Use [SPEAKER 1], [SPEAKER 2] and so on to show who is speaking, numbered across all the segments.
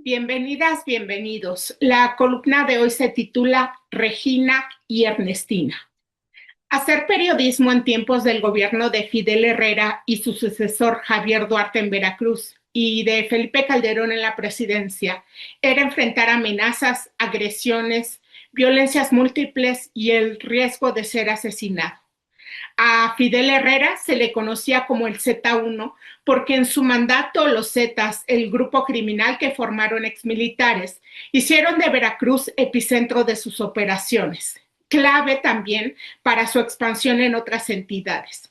[SPEAKER 1] Bienvenidas, bienvenidos. La columna de hoy se titula Regina y Ernestina. Hacer periodismo en tiempos del gobierno de Fidel Herrera y su sucesor Javier Duarte en Veracruz y de Felipe Calderón en la presidencia era enfrentar amenazas, agresiones, violencias múltiples y el riesgo de ser asesinado. A Fidel Herrera se le conocía como el Z1 porque en su mandato los Zetas, el grupo criminal que formaron exmilitares, hicieron de Veracruz epicentro de sus operaciones, clave también para su expansión en otras entidades.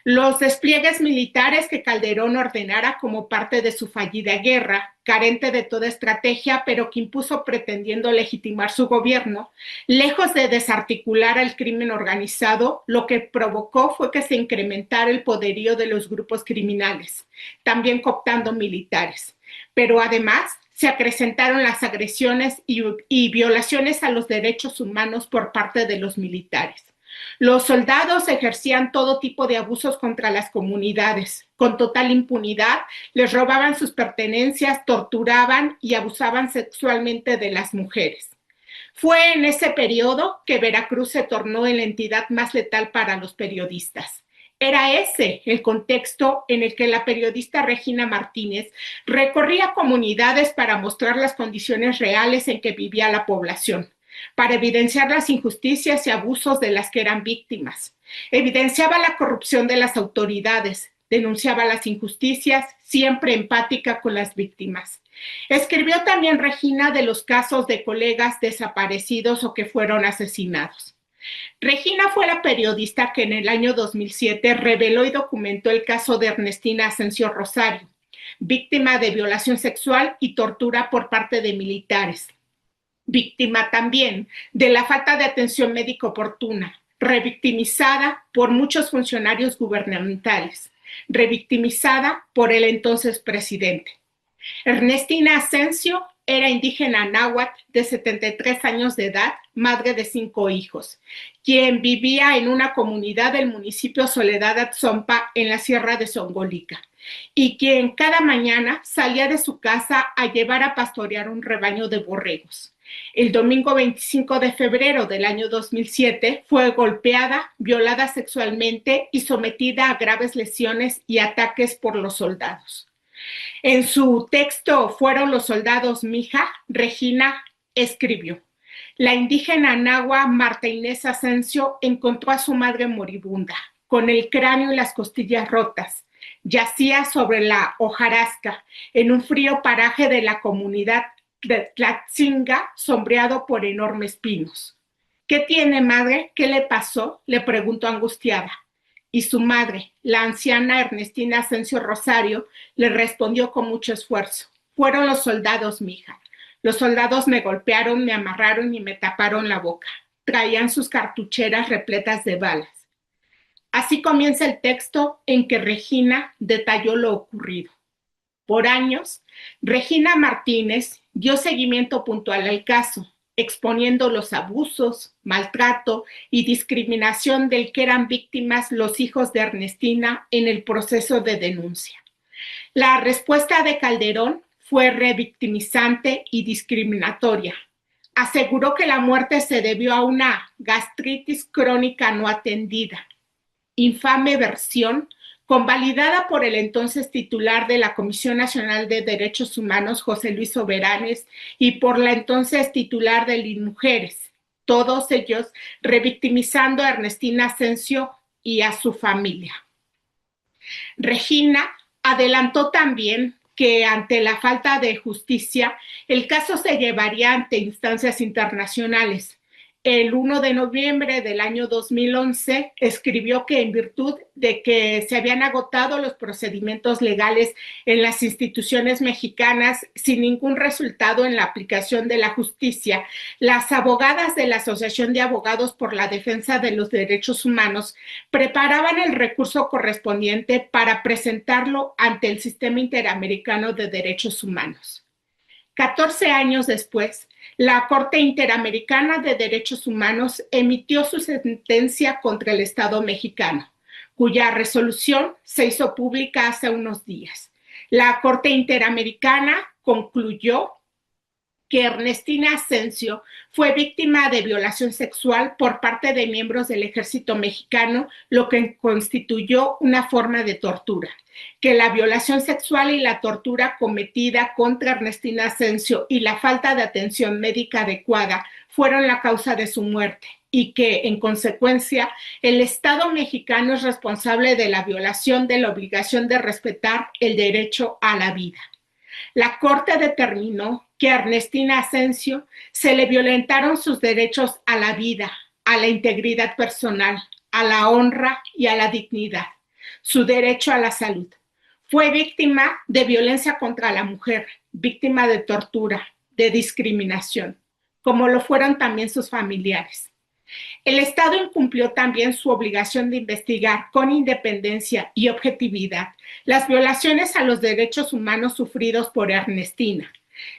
[SPEAKER 1] Los despliegues militares que Calderón ordenara como parte de su fallida guerra, carente de toda estrategia, pero que impuso pretendiendo legitimar su gobierno, lejos de desarticular al crimen organizado, lo que provocó fue que se incrementara el poderío de los grupos criminales, también cooptando militares. Pero además se acrecentaron las agresiones y violaciones a los derechos humanos por parte de los militares. Los soldados ejercían todo tipo de abusos contra las comunidades. Con total impunidad, les robaban sus pertenencias, torturaban y abusaban sexualmente de las mujeres. Fue en ese periodo que Veracruz se tornó en la entidad más letal para los periodistas. Era ese el contexto en el que la periodista Regina Martínez recorría comunidades para mostrar las condiciones reales en que vivía la población, para evidenciar las injusticias y abusos de las que eran víctimas. Evidenciaba la corrupción de las autoridades, denunciaba las injusticias, siempre empática con las víctimas. Escribió también Regina de los casos de colegas desaparecidos o que fueron asesinados. Regina fue la periodista que en el año 2007 reveló y documentó el caso de Ernestina Asensio Rosario, víctima de violación sexual y tortura por parte de militares. Víctima también de la falta de atención médica oportuna, revictimizada por muchos funcionarios gubernamentales, revictimizada por el entonces presidente. Ernestina Asensio era indígena náhuatl de 73 años de edad, madre de 5 hijos, quien vivía en una comunidad del municipio Soledad Atzompa en la Sierra de Songolica, y quien cada mañana salía de su casa a llevar a pastorear un rebaño de borregos. El domingo 25 de febrero del año 2007 fue golpeada, violada sexualmente y sometida a graves lesiones y ataques por los soldados. En su texto Fueron los soldados, mija, Regina escribió: la indígena náhuatl Marta Inés Asensio encontró a su madre moribunda, con el cráneo y las costillas rotas. Yacía sobre la hojarasca, en un frío paraje de la comunidad de Tlatzinga, sombreado por enormes pinos. ¿Qué tiene, madre? ¿Qué le pasó?, le preguntó angustiada. Y su madre, la anciana Ernestina Asensio Rosario, le respondió con mucho esfuerzo: fueron los soldados, mija. Los soldados me golpearon, me amarraron y me taparon la boca. Traían sus cartucheras repletas de balas. Así comienza el texto en que Regina detalló lo ocurrido. Por años, Regina Martínez dio seguimiento puntual al caso, exponiendo los abusos, maltrato y discriminación del que eran víctimas los hijos de Ernestina en el proceso de denuncia. La respuesta de Calderón fue revictimizante y discriminatoria. Aseguró que la muerte se debió a una gastritis crónica no atendida. Infame versión convalidada por el entonces titular de la Comisión Nacional de Derechos Humanos, José Luis Soberanes, y por la entonces titular de Linmujeres, todos ellos revictimizando a Ernestina Asensio y a su familia. Regina adelantó también que ante la falta de justicia, el caso se llevaría ante instancias internacionales. El 1 de noviembre del año 2011 escribió que en virtud de que se habían agotado los procedimientos legales en las instituciones mexicanas sin ningún resultado en la aplicación de la justicia, las abogadas de la Asociación de Abogados por la Defensa de los Derechos Humanos preparaban el recurso correspondiente para presentarlo ante el Sistema Interamericano de Derechos Humanos. 14 años después, la Corte Interamericana de Derechos Humanos emitió su sentencia contra el Estado mexicano, cuya resolución se hizo pública hace unos días. La Corte Interamericana concluyó que Ernestina Asensio fue víctima de violación sexual por parte de miembros del ejército mexicano, lo que constituyó una forma de tortura, que la violación sexual y la tortura cometida contra Ernestina Asensio y la falta de atención médica adecuada fueron la causa de su muerte y que, en consecuencia, el Estado mexicano es responsable de la violación de la obligación de respetar el derecho a la vida. La Corte determinó que a Ernestina Asensio se le violentaron sus derechos a la vida, a la integridad personal, a la honra y a la dignidad, su derecho a la salud. Fue víctima de violencia contra la mujer, víctima de tortura, de discriminación, como lo fueron también sus familiares. El Estado incumplió también su obligación de investigar con independencia y objetividad las violaciones a los derechos humanos sufridos por Ernestina.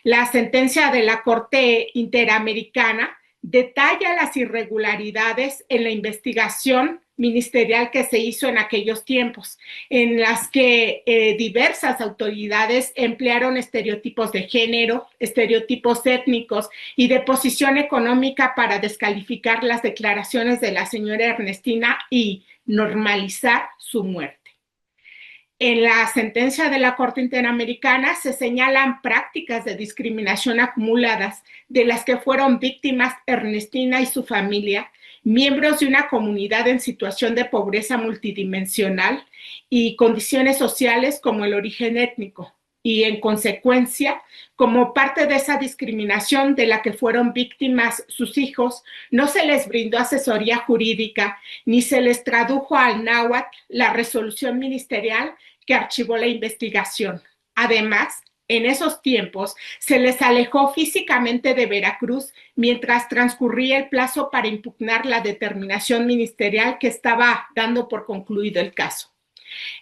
[SPEAKER 1] La sentencia de la Corte Interamericana detalla las irregularidades en la investigación ministerial que se hizo en aquellos tiempos, en las que diversas autoridades emplearon estereotipos de género, estereotipos étnicos y de posición económica para descalificar las declaraciones de la señora Ernestina y normalizar su muerte. En la sentencia de la Corte Interamericana se señalan prácticas de discriminación acumuladas de las que fueron víctimas Ernestina y su familia, miembros de una comunidad en situación de pobreza multidimensional y condiciones sociales como el origen étnico. Y en consecuencia, como parte de esa discriminación de la que fueron víctimas sus hijos, no se les brindó asesoría jurídica ni se les tradujo al náhuatl la resolución ministerial que archivó la investigación. Además, en esos tiempos se les alejó físicamente de Veracruz mientras transcurría el plazo para impugnar la determinación ministerial que estaba dando por concluido el caso.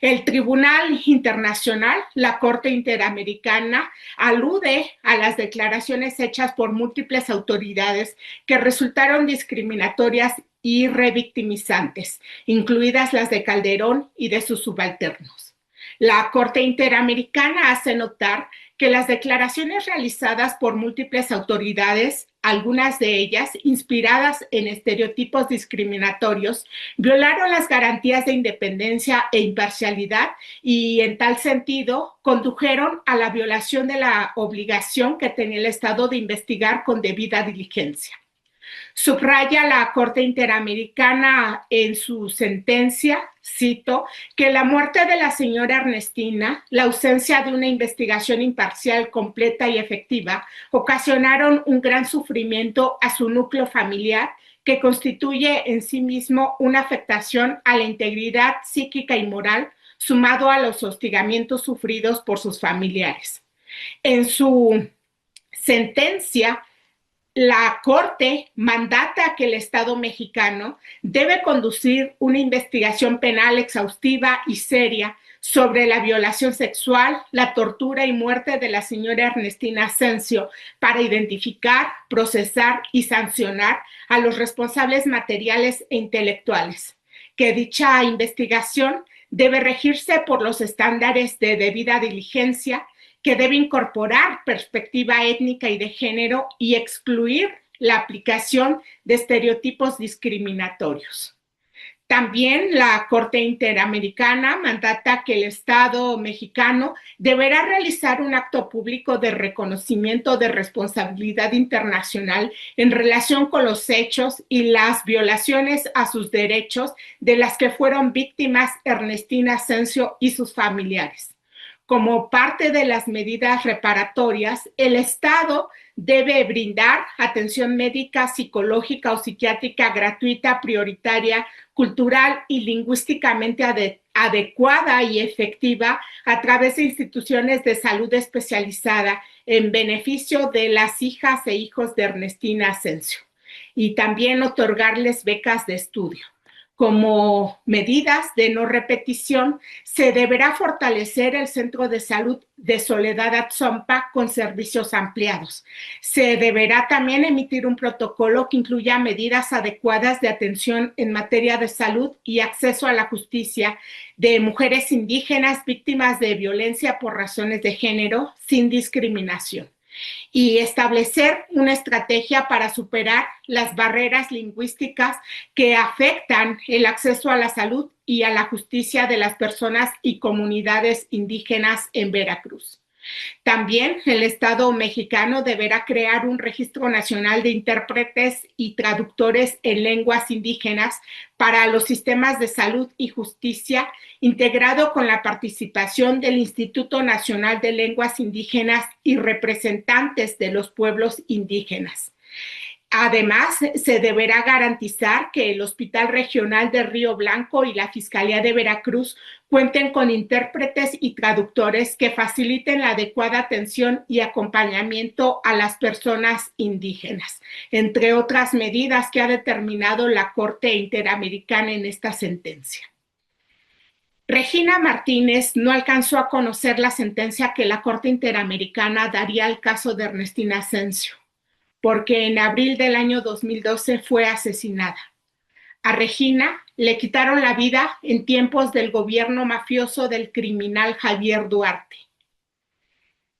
[SPEAKER 1] El Tribunal Internacional, la Corte Interamericana, alude a las declaraciones hechas por múltiples autoridades que resultaron discriminatorias y revictimizantes, incluidas las de Calderón y de sus subalternos. La Corte Interamericana hace notar que las declaraciones realizadas por múltiples autoridades, algunas de ellas inspiradas en estereotipos discriminatorios, violaron las garantías de independencia e imparcialidad y, en tal sentido, condujeron a la violación de la obligación que tenía el Estado de investigar con debida diligencia. Subraya la Corte Interamericana en su sentencia, cito, que la muerte de la señora Ernestina, la ausencia de una investigación imparcial, completa y efectiva, ocasionaron un gran sufrimiento a su núcleo familiar que constituye en sí mismo una afectación a la integridad psíquica y moral, sumado a los hostigamientos sufridos por sus familiares. En su sentencia, la Corte mandata que el Estado mexicano debe conducir una investigación penal exhaustiva y seria sobre la violación sexual, la tortura y muerte de la señora Ernestina Asensio para identificar, procesar y sancionar a los responsables materiales e intelectuales. Que dicha investigación debe regirse por los estándares de debida diligencia, que debe incorporar perspectiva étnica y de género y excluir la aplicación de estereotipos discriminatorios. También la Corte Interamericana mandata que el Estado mexicano deberá realizar un acto público de reconocimiento de responsabilidad internacional en relación con los hechos y las violaciones a sus derechos de las que fueron víctimas Ernestina Asensio y sus familiares. Como parte de las medidas reparatorias, el Estado debe brindar atención médica, psicológica o psiquiátrica gratuita, prioritaria, cultural y lingüísticamente adecuada y efectiva a través de instituciones de salud especializada en beneficio de las hijas e hijos de Ernestina Asensio, y también otorgarles becas de estudio. Como medidas de no repetición, se deberá fortalecer el Centro de Salud de Soledad Atzompa con servicios ampliados. Se deberá también emitir un protocolo que incluya medidas adecuadas de atención en materia de salud y acceso a la justicia de mujeres indígenas víctimas de violencia por razones de género sin discriminación. y establecer una estrategia para superar las barreras lingüísticas que afectan el acceso a la salud y a la justicia de las personas y comunidades indígenas en Veracruz. También el Estado mexicano deberá crear un registro nacional de intérpretes y traductores en lenguas indígenas para los sistemas de salud y justicia, integrado con la participación del Instituto Nacional de Lenguas Indígenas y representantes de los pueblos indígenas. Además, se deberá garantizar que el Hospital Regional de Río Blanco y la Fiscalía de Veracruz cuenten con intérpretes y traductores que faciliten la adecuada atención y acompañamiento a las personas indígenas, entre otras medidas que ha determinado la Corte Interamericana en esta sentencia. Regina Martínez no alcanzó a conocer la sentencia que la Corte Interamericana daría al caso de Ernestina Asensio, porque en abril del año 2012 fue asesinada. A Regina le quitaron la vida en tiempos del gobierno mafioso del criminal Javier Duarte.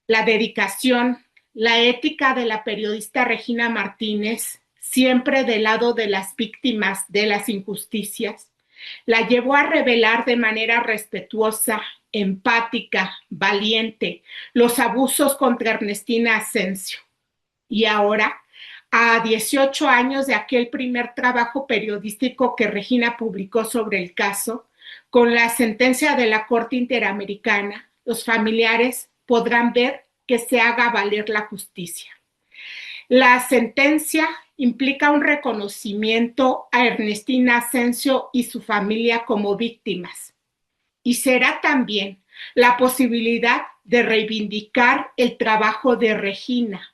[SPEAKER 1] La dedicación, la ética de la periodista Regina Martínez, siempre del lado de las víctimas de las injusticias, la llevó a revelar de manera respetuosa, empática, valiente, los abusos contra Ernestina Asensio. Y ahora, a 18 años de aquel primer trabajo periodístico que Regina publicó sobre el caso, con la sentencia de la Corte Interamericana, los familiares podrán ver que se haga valer la justicia. La sentencia implica un reconocimiento a Ernestina Asensio y su familia como víctimas, y será también la posibilidad de reivindicar el trabajo de Regina,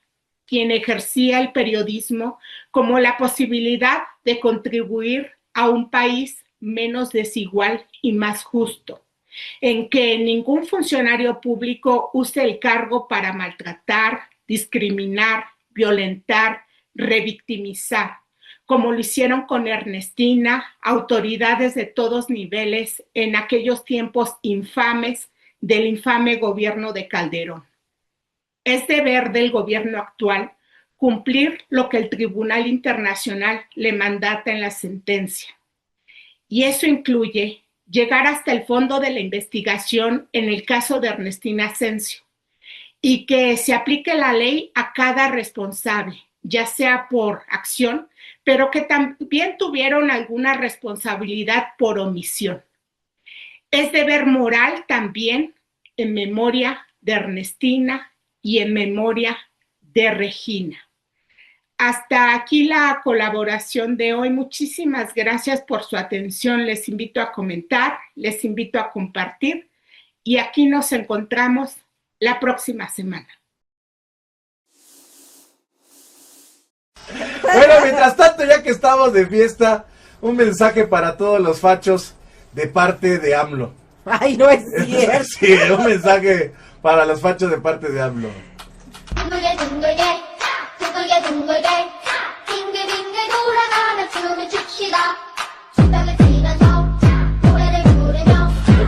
[SPEAKER 1] quien ejercía el periodismo como la posibilidad de contribuir a un país menos desigual y más justo, en que ningún funcionario público use el cargo para maltratar, discriminar, violentar, revictimizar, como lo hicieron con Ernestina, autoridades de todos niveles en aquellos tiempos infames del infame gobierno de Calderón. Es deber del gobierno actual cumplir lo que el Tribunal Internacional le mandata en la sentencia. Y eso incluye llegar hasta el fondo de la investigación en el caso de Ernestina Asensio y que se aplique la ley a cada responsable, ya sea por acción, pero que también tuvieron alguna responsabilidad por omisión. Es deber moral también en memoria de Ernestina y en memoria de Regina. Hasta aquí la colaboración de hoy. Muchísimas gracias por su atención. Les invito a comentar, les invito a compartir y aquí nos encontramos la próxima semana.
[SPEAKER 2] Bueno, mientras tanto, ya que estamos de fiesta, un mensaje para todos los fachos de parte de AMLO.
[SPEAKER 3] Ay, no es cierto.
[SPEAKER 2] Sí, un mensaje para los fachos de parte de AMLO.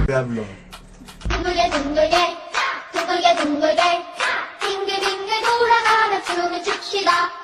[SPEAKER 2] De AMLO.
[SPEAKER 4] 둥글게 둥글게 빙글빙글 돌아가며 춤을 춥시다.